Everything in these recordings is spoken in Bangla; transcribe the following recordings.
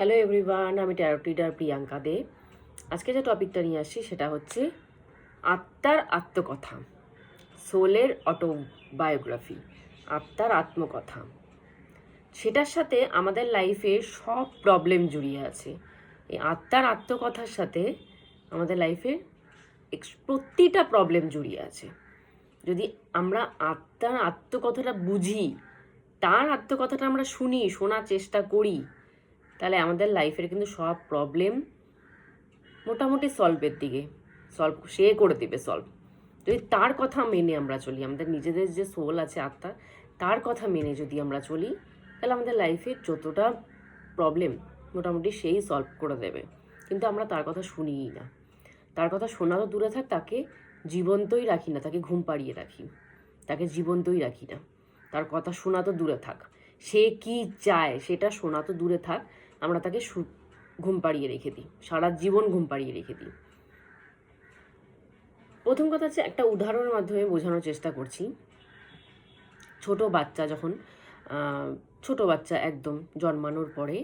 হ্যালো এভরিওয়ান, আমি ট্যারো রিডার প্রিয়াঙ্কা দে। আজকে যে টপিকটা নিয়ে আসছি সেটা হচ্ছে আত্মার আত্মকথা, সোলের অটোবায়োগ্রাফি, আত্মার আত্মকথা। সেটার সাথে আমাদের লাইফের সব প্রবলেম জড়িয়ে আছে। এই আত্মার আত্মকথার সাথে আমাদের লাইফের প্রতিটা প্রবলেম জড়িয়ে আছে। যদি আমরা আত্মার আত্মকথাটা বুঝি, তার আত্মকথাটা আমরা শোনার চেষ্টা করি, তাহলে আমাদের লাইফের কিন্তু সব প্রবলেম মোটামুটি সলভের দিকে সে করে দেবে সলভ। যদি তার কথা মেনে আমরা চলি, আমাদের নিজেদের যে সোল আছে, আত্মা, তার কথা মেনে যদি আমরা চলি, তাহলে আমাদের লাইফে যতটা প্রবলেম মোটামুটি সেই সলভ করে দেবে। কিন্তু আমরা তার কথা শুনিই না। তার কথা শোনা তো দূরে থাক, তাকে জীবন্তই রাখি না, তাকে ঘুম পাড়িয়ে রাখি, তাকে জীবন্তই রাখি না। তার কথা শোনা তো দূরে থাক, সে কি চায় সেটা শোনা তো দূরে থাক, আমরা তাকে ঘুম পাড়িয়ে রেখে দিই, সারা জীবন ঘুম পাড়িয়ে রেখে দিই। প্রথম কথা হচ্ছে, একটা উদাহরণের মাধ্যমে বোঝানোর চেষ্টা করছি। ছোট বাচ্চা একদম জন্মানোর পরে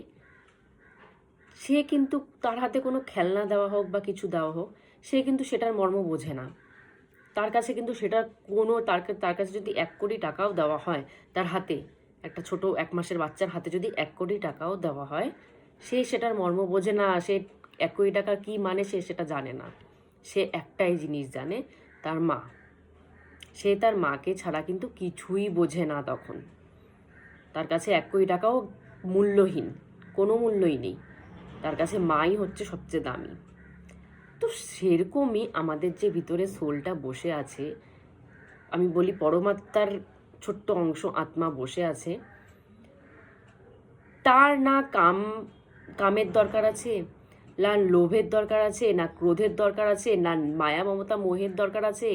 সে কিন্তু তার হাতে কোনো খেলনা দেওয়া হোক বা কিছু দেওয়া হোক, সে কিন্তু সেটার মর্ম বোঝে না। তার কাছে কিন্তু সেটা তার কাছে যদি 1 কোটি টাকাও দেওয়া হয়, তার হাতে একটা ছোট 1 মাসের বাচ্চার হাতে যদি 1 কোটি টাকাও দেওয়া হয়, সে সেটার মর্ম বোঝে না। সে 1 কোটি টাকার কী মানে সে সেটা জানে না। সে একটাই জিনিস জানে, তার মা। সে তার মাকে ছাড়া কিন্তু কিছুই বোঝে না তখন। তার কাছে 1 কোটি টাকাও মূল্যহীন, কোনো মূল্যই নেই। তার কাছে মাই হচ্ছে সবচেয়ে দামি। তো সেরকমই আমাদের যে ভিতরে সোলটা বসে আছে, আমি বলি পরমাত্মার ছোট্ট অংশ আত্মা বসে আছে, তার না কামের দরকার আছে, না লোভের দরকার আছে, না ক্রোধের দরকার আছে, না মায়া মমতা মোহের দরকার আছে,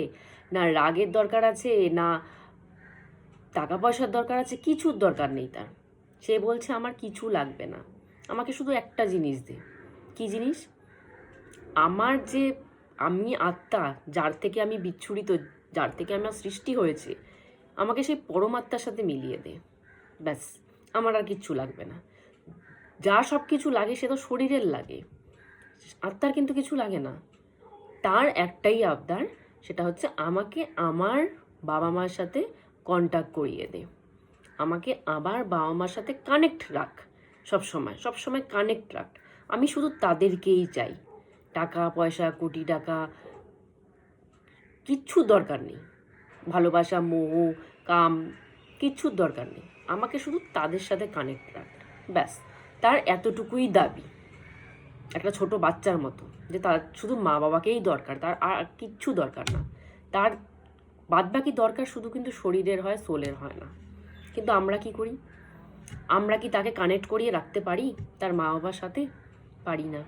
না রাগের দরকার আছে, না টাকা পয়সার দরকার আছে। কিছুর দরকার নেই তার। সে বলছে আমার কিছু লাগবে না, আমাকে শুধু একটা জিনিস দে। কি জিনিস? আমার যে আমি আত্মা, যার থেকে আমি বিচ্ছুরিত, যার থেকে আমার সৃষ্টি হয়েছে, আমাকে সেই পরমাত্মার সাথে মিলিয়ে দে। ব্যাস, আমার আর কিচ্ছু লাগবে না। যা সব কিছু লাগে সে তো শরীরের লাগে, আত্মার কিন্তু কিছু লাগে না। তার একটাই আবদার, সেটা হচ্ছে আমাকে আমার বাবা মার সাথে কন্ট্যাক্ট করিয়ে দে, আমাকে আবার বাবা মার সাথে কানেক্ট রাখ, সবসময় কানেক্ট রাখ। আমি শুধু তাদেরকেই চাই। টাকা পয়সা, কোটি টাকা কিচ্ছু দরকার নেই, ভালোবাসা মোহ কাম কিচ্ছুর দরকার নেই। আমাকে শুধু তাদের সাথে কানেক্ট রাখ, ব্যাস। তার এতটুকুই দাবি, একটা ছোট বাচ্চার মতো, যে তার শুধু মা বাবাকেই দরকার, তার আর কিচ্ছু দরকার না। তার বাদবাকি দরকার শুধু কিন্তু শরীরের হয়, সোলের হয় না। কিন্তু আমরা কি করি? আমরা কি তাকে কানেক্ট করিয়ে রাখতে পারি তার মা বাবার সাথে? পারি না।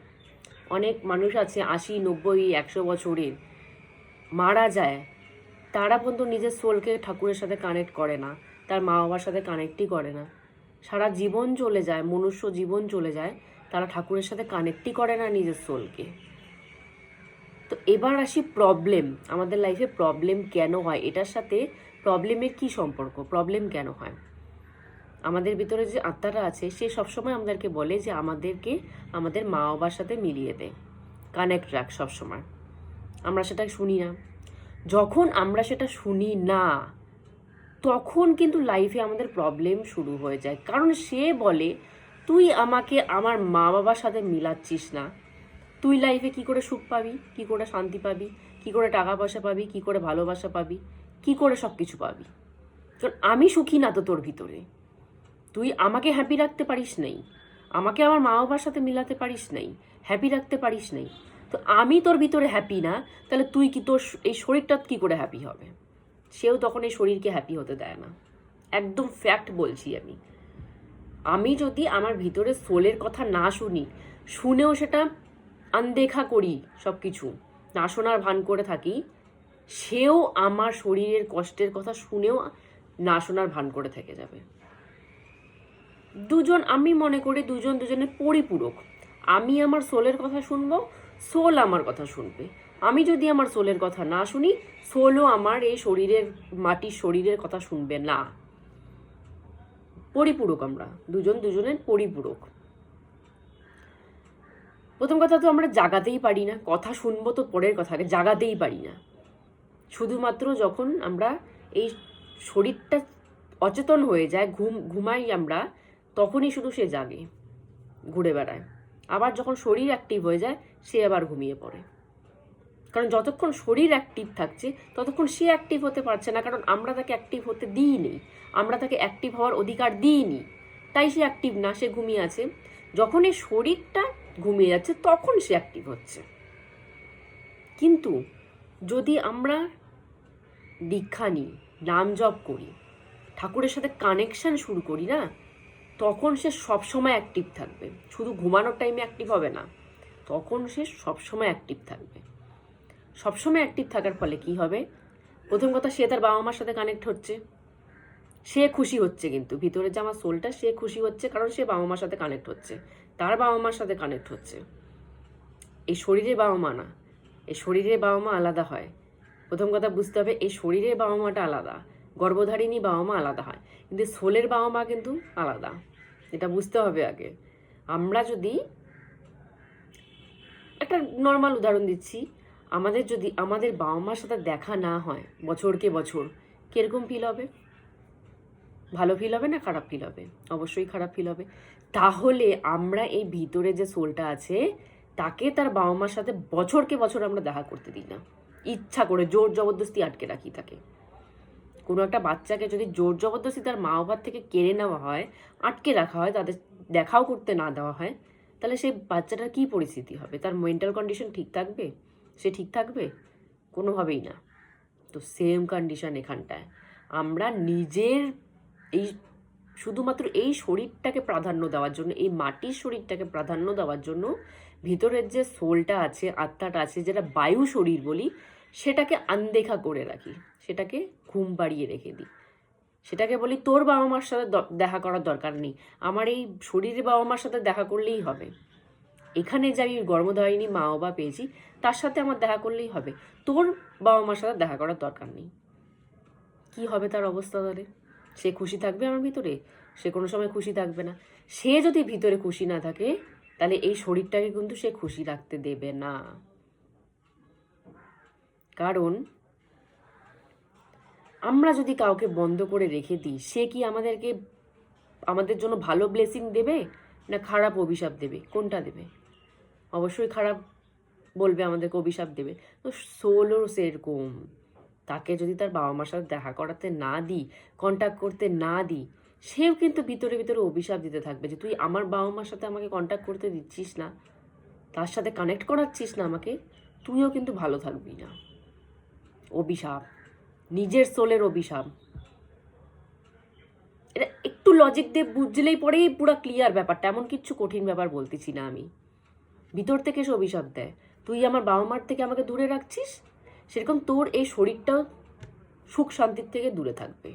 অনেক মানুষ আছে 80, 90, 100 বছরের, মারা যায়, তারা পর্যন্ত নিজের সোলকে ঠাকুরের সাথে কানেক্ট করে না, তার মা বাবার সাথে কানেক্টই করে না। সারা জীবন চলে যায়, মনুষ্য জীবন চলে যায়, তারা ঠাকুরের সাথে কানেক্টই করে না নিজের সোলকে। তো এবার আসি প্রবলেম। আমাদের লাইফে প্রবলেম কেন হয়? এটার সাথে প্রবলেমের কি সম্পর্ক? প্রবলেম কেন হয়? আমাদের ভিতরে যে আত্মাটা আছে, সে সবসময় আমাদেরকে বলে যে আমাদেরকে আমাদের মা বাবার সাথে মিলিয়ে দে, কানেক্ট রাখ সবসময়। আমরা সেটা শুনি না। যখন আমরা সেটা শুনি না, তখন কিন্তু লাইফে আমাদের প্রবলেম শুরু হয়ে যায়। কারণ সে বলে, তুই আমাকে আমার মা বাবার সাথে মিলাচ্ছিস না, তুই লাইফে কি করে সুখ পাবি, কি করে শান্তি পাবি, কি করে টাকা পয়সা পাবি, কি করে ভালোবাসা পাবি, কি করে সব কিছু পাবি? কারণ আমি সুখী না তো তোর ভিতরে। তুই আমাকে হ্যাপি রাখতে পারিস নাই, আমাকে আমার মা বাবার সাথে মিলাতে পারিস নাই, হ্যাপি রাখতে পারিস নাই। তো আমি তোর ভিতরে হ্যাপি না, তাহলে তুই কি, তোর এই শরীরটা কি করে হ্যাপি হবে? সেও তখন এই শরীরকে হ্যাপি হতে দেয় না। একদম ফ্যাক্ট বলছি আমি। আমি যদি আমার ভিতরে সোলের কথা না শুনি, শুনেও সেটা আনদেখা করি, সব কিছু না শোনার ভান করে থাকি, সেও আমার শরীরের কষ্টের কথা শুনেও না শোনার ভান করে থেকে যাবে। আমি মনে করি দুজন দুজনের পরিপূরক। আমি আমার সোলের কথা শুনবো, সোল আমার কথা শুনবে। আমি যদি আমার সোলের কথা না শুনি, সোলও আমার এই শরীরের মাটির শরীরের কথা শুনবে না। পরিপূরক আমরা, দুজন দুজনের পরিপূরক। প্রথম কথা তো আমরা জাগাতেই পারি না, কথা শুনবো তো পরের কথা, আগে জাগাতেই পারি না। শুধুমাত্র যখন আমরা এই শরীরটা অচেতন হয়ে যায়, ঘুমাই আমরা, তখনই শুধু সে জাগে, ঘুরে বেড়ায়। আবার যখন শরীর অ্যাক্টিভ হয়ে যায় সে আবার ঘুমিয়ে পড়ে। কারণ যতক্ষণ শরীর অ্যাক্টিভ থাকছে ততক্ষণ সে অ্যাক্টিভ হতে পারছে না, কারণ আমরা তাকে অ্যাক্টিভ হতে দিইনি, আমরা তাকে অ্যাক্টিভ হওয়ার অধিকার দিইনি, তাই সে অ্যাক্টিভ না, সে ঘুমিয়ে আছে। যখন এই শরীরটা ঘুমিয়ে যাচ্ছে তখন সে অ্যাক্টিভ হচ্ছে। কিন্তু যদি আমরা দীক্ষা নিই, নাম জপ করি, ঠাকুরের সাথে কানেকশন শুরু করি না, তখন সে সবসময় অ্যাক্টিভ থাকবে। শুধু ঘুমানোর টাইমে অ্যাক্টিভ হবে না, তখন সে সবসময় অ্যাক্টিভ থাকবে। সবসময় অ্যাক্টিভ থাকার ফলে কি হবে? প্রথম কথা, সে তার বাবা মার সাথে কানেক্ট হচ্ছে, সে খুশি হচ্ছে, কিন্তু ভিতরে যে আমার সোলটা, সে খুশি হচ্ছে, কারণ সে বাবা মার সাথে কানেক্ট হচ্ছে, তার বাবা মার সাথে কানেক্ট হচ্ছে। এই শরীরের বাবা মা না, এই শরীরের বাবা মা আলাদা হয়। প্রথম কথা বুঝতে হবে, এই শরীরের বাবা মাটা আলাদা, গর্ভধারিণী বাবা মা আলাদা হয়, কিন্তু সোলের বাবা মা কিন্তু আলাদা। এটা বুঝতে হবে আগে। আমরা যদি একটা নর্মাল উদাহরণ দিচ্ছি, আমাদের যদি আমাদের বাবা মার সাথে দেখা না হয় বছরকে বছর, কিরকম ফিল হবে? ভালো ফিল হবে না খারাপ ফিল হবে? অবশ্যই খারাপ ফিল হবে। তাহলে আমরা এই ভিতরে যে সোলটা আছে তাকে তার বাবা মার সাথে বছরকে বছর আমরা দেখা করতে দিই না, ইচ্ছা করে জোর জবরদস্তি আটকে রাখি তাকে। কোনো একটা বাচ্চাকে যদি জোর জবরদস্তি তার মা বাবার থেকে কেড়ে নেওয়া হয়, আটকে রাখা হয়, তাদের দেখাও করতে না দেওয়া হয়, তাহলে সেই বাচ্চাটার কী পরিস্থিতি হবে? তার মেন্টাল কন্ডিশন ঠিক থাকবে? সে ঠিক থাকবে? কোনোভাবেই না। তো সেম কন্ডিশন এখানটায়। আমরা নিজের এই শুধুমাত্র এই শরীরটাকে প্রাধান্য দেওয়ার জন্য, এই মাটির শরীরটাকে প্রাধান্য দেওয়ার জন্য ভিতরের যে সোলটা আছে, আত্মাটা আছে, যেটা বায়ু শরীর বলি, সেটাকে আনদেখা করে রাখি, সেটাকে ঘুম পাড়িয়ে রেখে দিই। সেটাকে বলি তোর বাবা মার সাথে দেখা করার দরকার নেই, আমার এই শরীরের বাবা মার সাথে দেখা করলেই হবে। এখানে যে আমি গর্ভধারিণী মা বাবা পেয়েছি তার সাথে আমার দেখা করলেই হবে, তোর বাবা মার সাথে দেখা করার দরকার নেই। কি হবে তার অবস্থা তাহলে? সে খুশি থাকবে আমার ভিতরে? সে কোনো সময় খুশি থাকবে না। সে যদি ভিতরে খুশি না থাকে তাহলে এই শরীরটাকে কিন্তু সে খুশি রাখতে দেবে না। কারণ আমরা যদি কাউকে বন্ধ করে রেখে দিই, সে কি আমাদের জন্য ভালো ব্লেসিং দেবে না খারাপ অভিশাপ দেবে? কোনটা দেবে? অবশ্যই খারাপ বলবে, আমাদেরকে অভিশাপ দেবে। তো সোলও সেরকম, তাকে যদি তার বাবা মার সাথে দেখা করাতে না দিই, কন্ট্যাক্ট করতে না দিই, সেও কিন্তু ভিতরে ভিতরে অভিশাপ দিতে থাকবে যে তুই আমার বাবা মার সাথে আমাকে কন্ট্যাক্ট করতে দিচ্ছিস না, তার সাথে কানেক্ট করাচ্ছিস না আমাকে, তুইও কিন্তু ভালো থাকবি না। অভিশাপ, নিজের সোলের অভিশাপ। এটা একটু লজিক দিয়ে বুঝলেই পরেই পুরো ক্লিয়ার ব্যাপারটা, এমন কিচ্ছু কঠিন ব্যাপার বলতেছি না আমি। ভিতর থেকে সে অভিশাপ দেয়, তুই আমার বাবা মার থেকে আমাকে দূরে রাখছিস, সেরকম তোর এই শরীরটাও সুখ শান্তির থেকে দূরে থাকবে।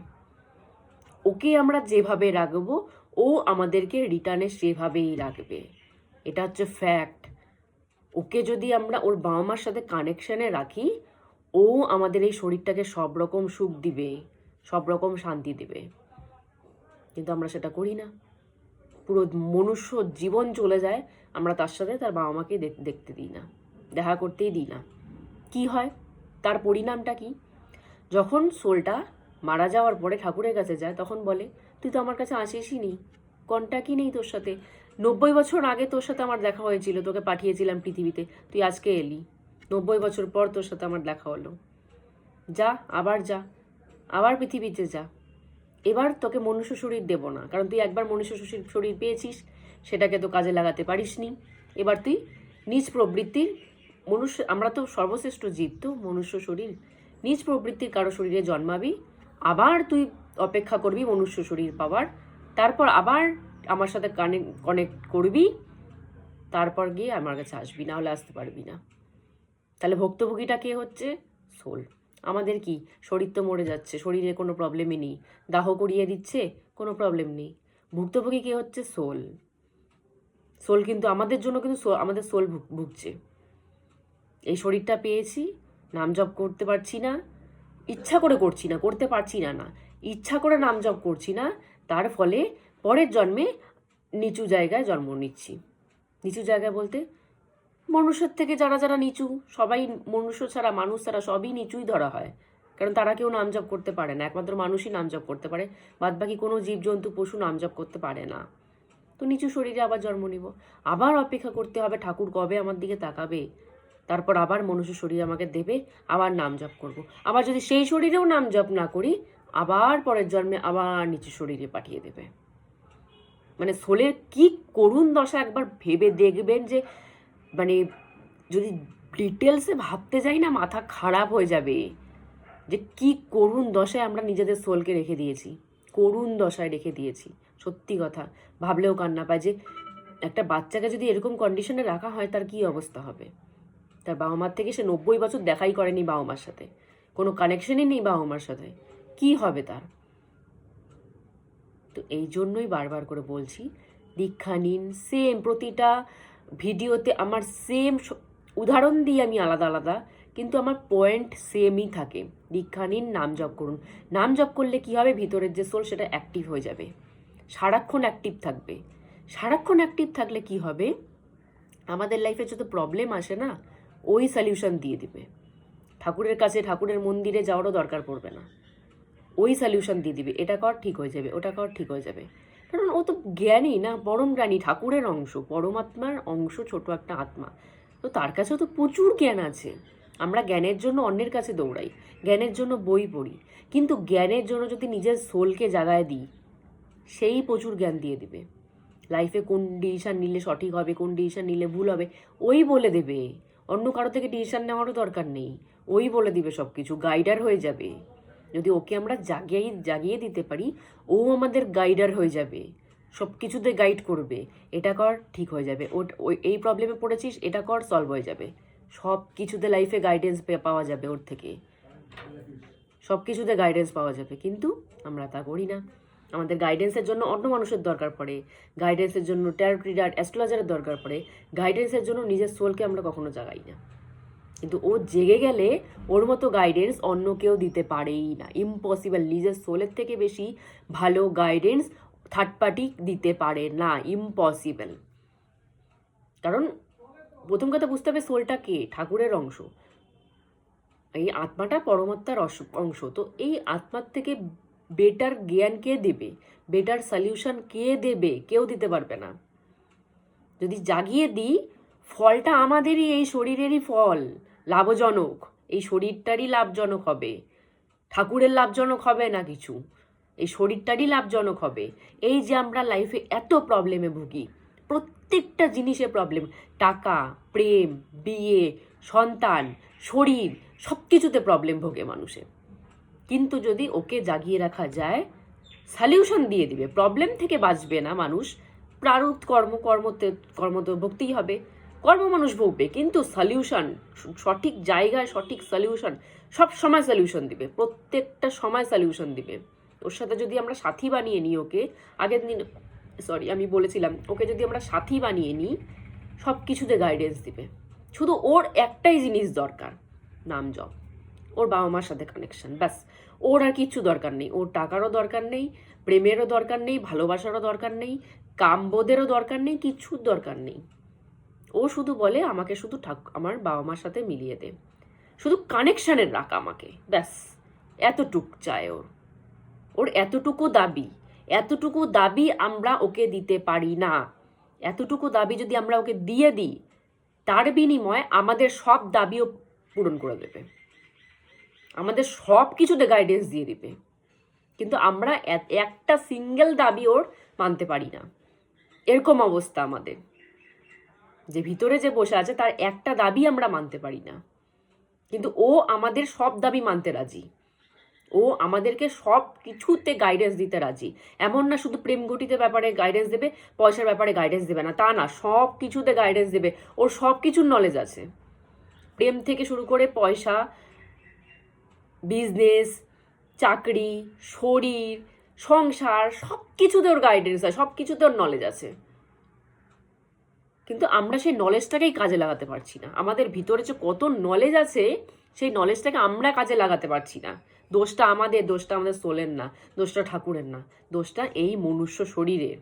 ওকে আমরা যেভাবে রাখবো ও আমাদেরকে রিটার্নে সেভাবেই রাখবে, এটা হচ্ছে ফ্যাক্ট। ওকে যদি আমরা ওর বাবা মার সাথে কানেকশানে রাখি, ও আমাদের এই শরীরটাকে সব রকম সুখ দিবে, সব রকম শান্তি দেবে। কিন্তু আমরা সেটা করি না, পুরো মনুষ্য জীবন চলে যায়, আমরা তার সাথে তার বাবা মাকে দেখতে দিই না, দেখা করতেই দিই না। কি হয় তার পরিণামটা কি? যখন সোলটা মারা যাওয়ার পরে ঠাকুরের কাছে যায়, তখন বলে তুই তো আমার কাছে আসিসই নি, কন্ট্যাক্টই নেই তোর সাথে, 90 বছর আগে তোর সাথে আমার দেখা হয়েছিল, তোকে পাঠিয়েছিলাম পৃথিবীতে, তুই আজকে এলি, 90 বছর পর তোর সাথে আমার দেখা হলো, যা আবার পৃথিবীতে যা, এবার তোকে মনুষ্য শরীর দেব না, কারণ তুই একবার মনুষ্য শরীর পেয়েছিস, সেটাকে তো কাজে লাগাতে পারিসনি। এবার তুই নিজ প্রবৃত্তির আমরা তো সর্বশ্রেষ্ঠ জীব, তো মনুষ্য শরীর, নিজ প্রবৃত্তির কারো শরীরে জন্মাবি, আবার তুই অপেক্ষা করবি মনুষ্য শরীর পাওয়ার, তারপর আবার আমার সাথে কানেক্ট করবি, তারপর গিয়ে আমার কাছে আসবি, না হলে আসতে পারবি না। তাহলে ভুক্তভোগীটা কে হচ্ছে? সোল। আমাদের কি শরীর তো মরে যাচ্ছে, শরীরে কোনো প্রবলেমই নেই, দাহ করিয়ে দিচ্ছে, কোনো প্রবলেম নেই। ভুক্তভোগী কে হচ্ছে? সোল। সোল কিন্তু আমাদের জন্য কিন্তু আমাদের সোল ভুগছে। এই শরীরটা পেয়েছি, নাম জপ করতে পারছি না, ইচ্ছা করে করছি না, করতে পারছি না, ইচ্ছা করে নাম জপ করছি না, তার ফলে পরের জন্মে নিচু জায়গায় জন্ম নিচ্ছি। নিচু জায়গায় বলতে মনুষ্যের থেকে যারা যারা নিচু, সবাই মনুষ্য ছাড়া, মানুষ ছাড়া সবই নিচুই ধরা হয়, কারণ তারা কেউ নাম জপ করতে পারে না, একমাত্র মানুষই নাম জপ করতে পারে, বাদবাকি কোনো জীবজন্তু পশু নাম জপ করতে পারে না। তো নিচু শরীরে আবার জন্ম নিব, আবার অপেক্ষা করতে হবে ঠাকুর কবে আমার দিকে তাকাবে, তারপর আবার মনুষ্য শরীর আমাকে দেবে, আবার নাম জপ করব। আবার যদি সেই শরীরেও নাম জপ না করি, আবার পরের জন্মে আবার নিচু শরীরে পাঠিয়ে দেবে। মানে সোলের কি করুণ দশা একবার ভেবে দেখবেন, যে মানে যদি ডিটেলসে ভাবতে যাই না, মাথা খারাপ হয়ে যাবে, যে কি করুণ দশায় আমরা নিজেদের সোলকে রেখে দিয়েছি, করুণ দশায় রেখে দিয়েছি। সত্যি কথা ভাবলেও কান্না পায়, যে একটা বাচ্চাকে যদি এরকম কন্ডিশনে রাখা হয়, তার কি অবস্থা হবে। তার বাবা মার থেকে সে 90 বছর দেখাই করেনি বাবা মার সাথে, কোনো কানেকশনই নেই বাবা মার সাথে, কি হবে তার। তো এই জন্যই বারবার করে বলছি, দীক্ষা নিন। সেম প্রতিটা ভিডিওতে আমার সেম উদাহরণ দিই আমি আলাদা আলাদা, কিন্তু আমার পয়েন্ট সেমই থাকে। দীক্ষা নিন, নাম জপ করুন। নাম জপ করলে কি হবে, ভিতরের যে সোল সেটা অ্যাক্টিভ হয়ে যাবে, সারাক্ষণ অ্যাক্টিভ থাকবে। সারাক্ষণ অ্যাক্টিভ থাকলে কি হবে, আমাদের লাইফে যত প্রবলেম আসে না, ওই সলিউশন দিয়ে দিবে। ঠাকুরের কাছে, ঠাকুরের মন্দিরে যাওয়ারও দরকার পড়বে না, ওই সলিউশন দিয়ে দিবে, এটা কর ঠিক হয়ে যাবে, ওটা কর ঠিক হয়ে যাবে। কারণ ও তো জ্ঞানী না, পরম জ্ঞানী, ঠাকুরের অংশ, পরমাত্মার অংশ, ছোট একটা আত্মা। তো তার কাছেও তো প্রচুর জ্ঞান আছে। আমরা জ্ঞানের জন্য অন্যের কাছে দৌড়াই, জ্ঞানের জন্য বই পড়ি, কিন্তু জ্ঞানের জন্য যদি নিজের সোলকে জাগায় দিই, সেই প্রচুর জ্ঞান দিয়ে দিবে। লাইফে কোন ডিসিশান নিলে সঠিক হবে, কোন ডিসিশান নিলে ভুল হবে, ওই বলে দেবে। অন্য কারো থেকে ডিসিশান নেওয়ারও দরকার নেই, ওই বলে দিবে সব কিছু, গাইডার হয়ে যাবে। যদি ওকে আমরা জাগিয়ে দিতে পারি, ও আমাদের গাইডার হয়ে যাবে, সব কিছুতে গাইড করবে। এটা কর ঠিক হয়ে যাবে, ওই এই প্রবলেমে পড়েছিস, এটা কর সলভ হয়ে যাবে। সব কিছুতে লাইফে গাইডেন্স পাওয়া যাবে ওর থেকে, সব কিছুতে গাইডেন্স পাওয়া যাবে। কিন্তু আমরা তা করি না। আমাদের গাইডেন্সের জন্য অন্য মানুষের দরকার পড়ে, গাইডেন্সের জন্য ট্যারো রিডার, অ্যাস্ট্রোলজারের দরকার পড়ে, গাইডেন্সের জন্য নিজের সোলকে আমরা কখনো জাগাই না। কিন্তু ও জেগে গেলে ওর মতো গাইডেন্স অন্য কেউ দিতে পারেই না, ইম্পসিবল। নিজের সোলের থেকে বেশি ভালো গাইডেন্স থার্ড পার্টি দিতে পারে না, ইম্পসিবল। কারণ প্রথম কথা বুঝতে হবে, সোলটা কে, ঠাকুরের অংশ, এই আত্মাটা পরমাত্মার অংশ। তো এই আত্মার থেকে বেটার জ্ঞান কে দেবে, বেটার সলিউশন কে দেবে, কেউ দিতে পারবে না। যদি জাগিয়ে দিই, ফলটা আমাদেরই, এই শরীরেরই ফল, লাভজনক, এই শরীরটারই লাভজনক হবে, ঠাকুরের লাভজনক হবে না কিছু, এই শরীরটারই লাভজনক হবে। এই যে আমরা লাইফে এত প্রবলেমে ভুগি, প্রত্যেকটা জিনিসে প্রবলেম, টাকা, প্রেম, বিয়ে, সন্তান, শরীর, সব কিছুতে প্রবলেম ভোগে মানুষে। কিন্তু যদি ওকে জাগিয়ে রাখা যায়, সলিউশন দিয়ে দিবে, প্রবলেম থেকে বাঁচবে না মানুষ। প্রারব্ধ কর্ম তো ভুগতেই হবে, কর্ম মানুষ ভুগবে, কিন্তু সলিউশন সঠিক জায়গায়, সঠিক সলিউশন সব সময় সলিউশন দিবে, প্রত্যেকটা সময় সলিউশন দিবে। ওর সাথে যদি আমরা সাথী বানিয়ে নিই, ওকে আগের দিন আমি বলেছিলাম, ওকে যদি আমরা সাথী বানিয়ে নিই, সব কিছুতে গাইডেন্স দিবে। শুধু ওর একটাই জিনিস দরকার, নাম জপ, ওর বাবা মার সাথে কানেকশন, ব্যাস। ওর আর কিচ্ছু দরকার নেই, ওর টাকারও দরকার নেই, প্রেমেরও দরকার নেই, ভালোবাসারও দরকার নেই, কামবোধেরও দরকার নেই, কিচ্ছুর দরকার নেই। ও শুধু বলে আমাকে শুধু আমার বাবা মার সাথে মিলিয়ে দে, শুধু কানেকশানের রাখ আমাকে, ব্যাস। এতটুক চায় ওর, ওর এতটুকু দাবি। এতটুকু দাবি আমরা ওকে দিতে পারি না। এতটুকু দাবি যদি আমরা ওকে দিয়ে দিই, তার বিনিময়ে আমাদের সব দাবিও পূরণ করে দেবে, আমাদের সব কিছুতে গাইডেন্স দিয়ে দিবে। কিন্তু আমরা একটা সিঙ্গেল দাবি ওর মানতে পারি না, এরকম অবস্থা আমাদের। যে ভিতরে যে বসে আছে, তার একটা দাবি আমরা মানতে পারি না, কিন্তু ও আমাদের সব দাবি মানতে রাজি। ও আমাদেরকে সব কিছুতে গাইডেন্স দিতে রাজি। এমন না শুধু প্রেম ঘটিত ব্যাপারে গাইডেন্স দেবে, পয়সার ব্যাপারে গাইডেন্স দেবে না, তা না, সব কিছুতে গাইডেন্স দেবে। ওর সব কিছুর নলেজ আছে, প্রেম থেকে শুরু করে পয়সা, বিজনেস, চাকরি, শরীর, সংসার, সব কিছুতে ওর গাইডেন্স আছে, সব কিছুতে ওর নলেজ আছে। কিন্তু আমরা সেই নলেজটাকেই কাজে লাগাতে পারছি না। আমাদের ভিতরে যে কত নলেজ আছে, সেই নলেজটাকে আমরা কাজে লাগাতে পারছি না। দোষটা আমাদের, দোষটা আমাদের সোলের না, দোষটা ঠাকুরের না, দোষটা এই মনুষ্য শরীরের।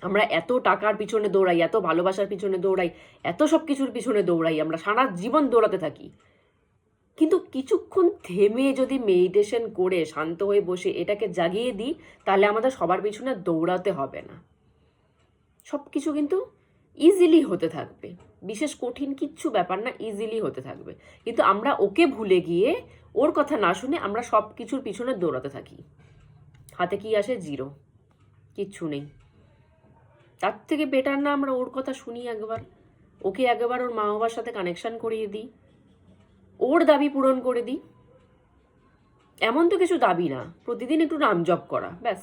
আমরা এত টাকার পিছনে দৌড়াই, এত ভালোবাসার পিছনে দৌড়াই, এত সব কিছুর পিছনে দৌড়াই, আমরা সারা জীবন দৌড়াতে থাকি। কিন্তু কিছুক্ষণ থেমে যদি মেডিটেশন করে শান্ত হয়ে বসে এটাকে জাগিয়ে দিই, তাহলে আমাদের সবার পিছনে দৌড়াতে হবে না। সব কিছু কিন্তু ইজিলি হতে থাকবে, বিশেষ কঠিন কিচ্ছু ব্যাপার না, ইজিলি হতে থাকবে। কিন্তু আমরা ওকে ভুলে গিয়ে ওর কথা না শুনে আমরা সব কিছুর পিছনে দৌড়াতে থাকি। হাতে কি আসে? জিরো, কিচ্ছু নেই। তার থেকে বেটার না আমরা ওর কথা শুনি একবার, ওকে একবার ওর মা বাবার সাথে কানেকশন করিয়ে দিই, ওর দাবি পূরণ করে দিই। এমন তো কিছু দাবি না, প্রতিদিন একটু নাম জপ করা, ব্যাস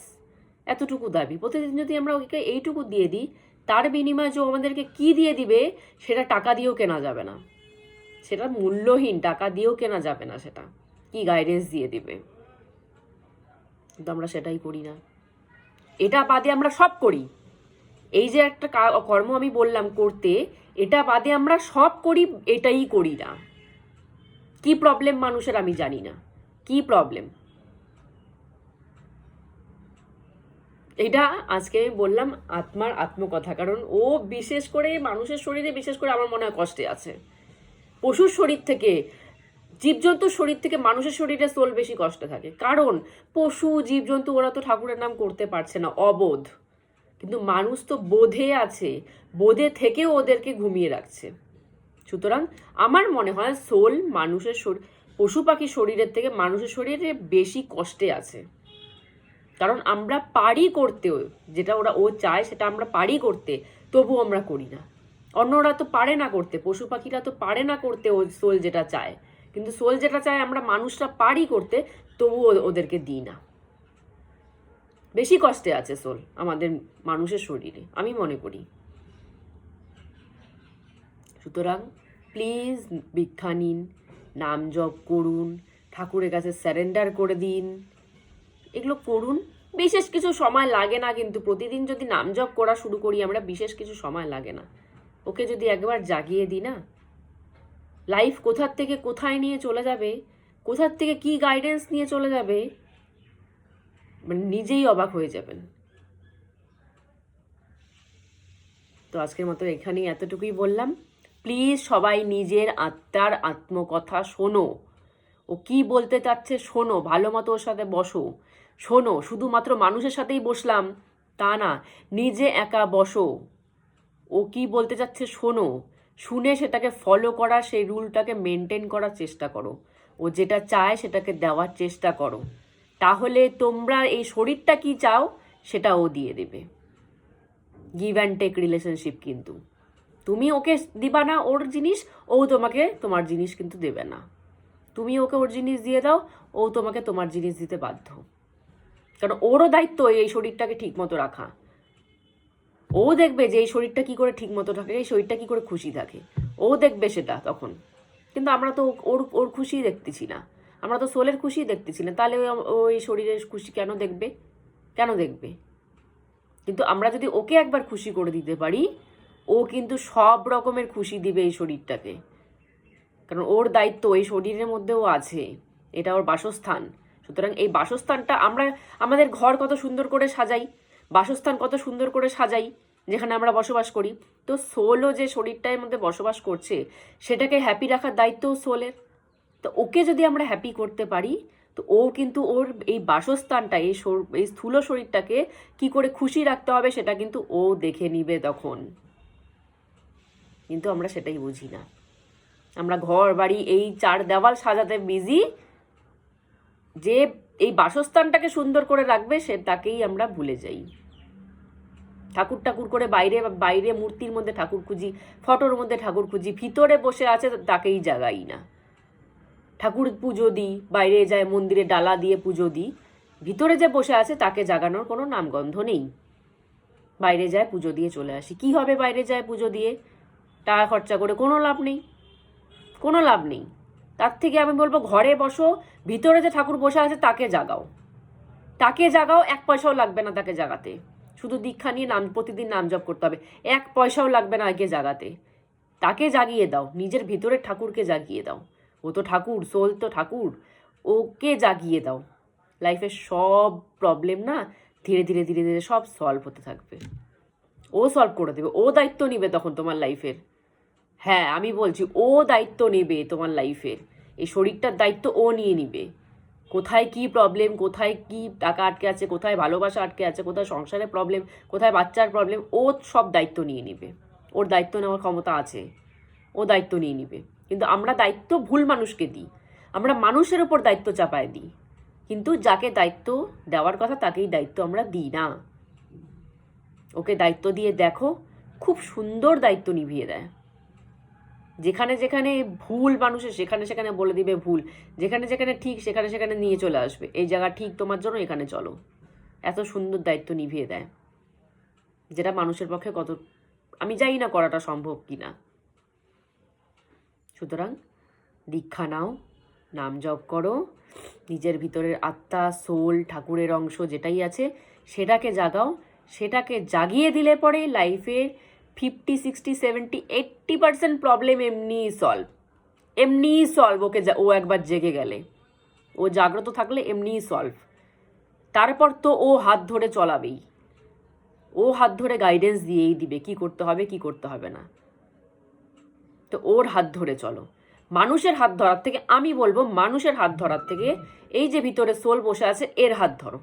এতটুকু দাবি। প্রতিদিন যদি আমরা ওকে এইটুকু দিয়ে দিই, তার বিনিময়ে যে আমাদেরকে কি দিয়ে দিবে সেটা টাকা দিয়েও কেনা যাবে না, সেটা মূল্যহীন, টাকা দিয়েও কেনা যাবে না সেটা। কি গাইডেন্স দিয়ে দিবে? কিন্তু আমরা সেটাই করি না। এটা বাদে আমরা সব করি। এই যে একটা কর্ম আমি বললাম করতে, এটা বাদে আমরা সব করি, এটাই করি না। কি প্রবলেম মানুষের আমি জানি না, কি প্রবলেম। এটা আজকে বললাম আত্মার আত্মকথা, কারণ ও বিশেষ করে মানুষের শরীরে, বিশেষ করে আমার মনে হয় কষ্টে আছে। পশুর শরীর থেকে, জীবজন্তুর শরীর থেকে মানুষের শরীরে সোল বেশি কষ্টে থাকে। কারণ পশু জীবজন্তু ওরা তো ঠাকুরের নাম করতে পারছে না, অবোধ। কিন্তু মানুষ তো বোধে আছে, বোধে থেকেও ওদেরকে ঘুমিয়ে রাখছে। সুতরাং আমার মনে হয় সোল মানুষের শরীর, পশু পাখির শরীরের থেকে মানুষের শরীরে বেশি কষ্টে আছে। কারণ আমরা পারি করতেও, যেটা ও চায় সেটা আমরা পারি করতে, তবু আমরা করি না। অন্যরা তো পারে না করতে, পশু পাখিরা তো পারে না করতে ও সোল যেটা চায়। কিন্তু সোল যেটা চায় আমরা মানুষরা পারি করতে, তবু ওদেরকে দিই না। বেশি কষ্টে আছে সোল আমাদের মানুষের শরীরে, আমি মনে করি। সুতরাং প্লিজ ভিক্ষা নিন, নাম জপ করুন, ঠাকুরের কাছে স্যারেন্ডার করে দিন, এগুলো করুন। বিশেষ কিছু সময় লাগে না, কিন্তু প্রতিদিন যদি নাম জপ করা শুরু করি আমরা, বিশেষ কিছু সময় লাগে না। ওকে যদি একবার জাগিয়ে দিই না, লাইফ কোথার থেকে কোথায় নিয়ে চলে যাবে, কোথার থেকে কি গাইডেন্স নিয়ে চলে যাবে, মানে নিজেই অবাক হয়ে যাবেন। তো আজকের মতো এখানেই এতটুকুই বললাম। প্লিজ সবাই নিজের আত্মার আত্মকথা শোনো, ও কি বলতে চাচ্ছে শোনো, ভালো মতো ওর সাথে বসো, শোনো। শুধুমাত্র মানুষের সাথেই বসলাম তা না, নিজে একা বসো, ও কি বলতে চাচ্ছে শোনো, শুনে সেটাকে ফলো করা, সেই রুলটাকে মেনটেন করার চেষ্টা করো, ও যেটা চায় সেটাকে দেওয়ার চেষ্টা করো। তাহলে তোমরা এই শরীরটা কি চাও সেটা ও দিয়ে দেবে। Give and take relationship. কিন্তু তুমি ওকে দিবা না ওর জিনিস, ও তোমাকে তোমার জিনিস কিন্তু দেবে না। তুমি ওকে ওর জিনিস দিয়ে দাও, ও তোমাকে তোমার জিনিস দিতে বাধ্য। কারণ ওরও দায়িত্ব এই শরীরটাকে ঠিক মতো রাখা। ও দেখবে যে এই শরীরটা কি করে ঠিক মতো থাকে, এই শরীরটা কি করে খুশি থাকে, ও দেখবে সেটা তখন। কিন্তু আমরা তো ওর ওর খুশি দেখতেছি না, আমরা তো সোলের খুশি দেখতেছি না। তাহলে ও এই শরীরের খুশি কেন দেখবে, কেন দেখবে? কিন্তু আমরা যদি ওকে একবার খুশি করে দিতে পারি, ও কিন্তু সব রকমের খুশি দিবে এই শরীরটাকে। কারণ ওর দায়িত্ব এই শরীরের মধ্যেও আছে, এটা ওর বাসস্থান। সুতরাং এই বাসস্থানটা আমরা, আমাদের ঘর কত সুন্দর করে সাজাই, বাসস্থান কত সুন্দর করে সাজাই যেখানে আমরা বসবাস করি। তো সোলও যে শরীরটার মধ্যে বসবাস করছে সেটাকে হ্যাপি রাখার দায়িত্বও সোলের। তো ওকে যদি আমরা হ্যাপি করতে পারি, তো ও কিন্তু ওর এই বাসস্থানটা, এই স্থূল শরীরটাকে কি করে খুশি রাখতে হবে সেটা কিন্তু ও দেখে নিবে তখন। কিন্তু আমরা সেটাই বুঝি না, আমরা ঘর বাড়ি এই চার দেওয়াল সাজাতে বিজি, যে এই বাসস্থানটাকে সুন্দর করে রাখবে সে তাকেই আমরা ভুলে যাই। ঠাকুর ঠাকুর করে বাইরে বাইরে মূর্তির মধ্যে ঠাকুর খুঁজি, ফটোর মধ্যে ঠাকুর খুঁজি, ভিতরে বসে আছে তাকেই জাগাই না। ঠাকুর পুজো দিই, বাইরে যায় মন্দিরে ডালা দিয়ে পুজো দিই, ভিতরে যে বসে আছে তাকে জাগানোর কোনো নামগন্ধ নেই। বাইরে যায় পুজো দিয়ে চলে আসি। কি হবে বাইরে যায় পুজো দিয়ে? টাকা খরচা করে কোনো লাভ নেই, কোনো লাভ নেই। তার থেকে আমি বলবো ঘরে বসো, ভিতরে যে ঠাকুর বসে আছে তাকে জাগাও, তাকে জাগাও, 1 পয়সাও লাগবে না তাকে জাগাতে। শুধু দীক্ষা নিয়ে নাম, প্রতিদিন নাম জপ করতে হবে, 1 পয়সাও লাগবে না একে জাগাতে। তাকে জাগিয়ে দাও, নিজের ভিতরের ঠাকুরকে জাগিয়ে দাও। ও তো ঠাকুর, সোল তো ঠাকুর, ওকে জাগিয়ে দাও। লাইফের সব প্রবলেম না ধীরে ধীরে ধীরে ধীরে সব সলভ হতে থাকবে। ও সলভ করে দেবে, ও দায়িত্ব নিবে তখন তোমার লাইফের। হ্যাঁ আমি বলছি, ও দায়িত্ব নেবে তোমার লাইফের, এই শরীরটার দায়িত্ব ও নিয়ে নিবে। কোথায় কি প্রবলেম, কোথায় কি টাকা আটকে আছে, কোথায় ভালোবাসা আটকে আছে, কোথায় সংসারের প্রবলেম, কোথায় বাচ্চার প্রবলেম, ও সব দায়িত্ব নিয়ে নিবে। ওর দায়িত্ব নেওয়ার ক্ষমতা আছে, ও দায়িত্ব নিয়ে নিবে। কিন্তু আমরা দায়িত্ব ভুল মানুষকে দিই, আমরা মানুষের ওপর দায়িত্ব চাপায় দিই, কিন্তু যাকে দায়িত্ব দেওয়ার কথা তাকেই দায়িত্ব আমরা দিই না। ওকে দায়িত্ব দিয়ে দেখো, খুব সুন্দর দায়িত্ব নিভিয়ে দেয়। যেখানে যেখানে ভুল মানুষের সেখানে সেখানে বলে দিবে ভুল, যেখানে যেখানে ঠিক সেখানে সেখানে নিয়ে চলে আসবে, এই জায়গা ঠিক তোমার জন্য, এখানে চলো। এত সুন্দর দায়িত্ব নিভিয়ে দেয়, যেটা মানুষের পক্ষে কত আমি জানি না করাটা সম্ভব কি না। সুতরাং দীক্ষা নাও, নাম জপ করো, নিজের ভিতরের আত্মা, সোল, ঠাকুরের অংশ যেটাই আছে সেটাকে জাগাও। সেটাকে জাগিয়ে দিলে পরে লাইফের 50, 60, 70, 80% প্রবলেম এমনিই সলভ, এমনিই সলভ। ও একবার জেগে গেলে, ও জাগ্রত থাকলে এমনিই সলভ। তারপর তো ও হাত ধরে চলাবেই, ও হাত ধরে গাইডেন্স দিয়েই দিবে কি করতে হবে কি করতে হবে না। তো ওর হাত ধরে চলো। মানুষের হাত ধরার থেকে, আমি বলবো মানুষের হাত ধরার থেকে এই যে ভিতরে সোল বসে আছে এর হাত ধরো,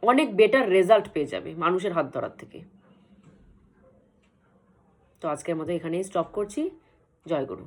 অনেক বেটার রেজাল্ট পেয়ে যাবে মানুষের হাত ধরার থেকে। তো আজকের মতো এখানেই স্টপ করছি। জয় গুরু।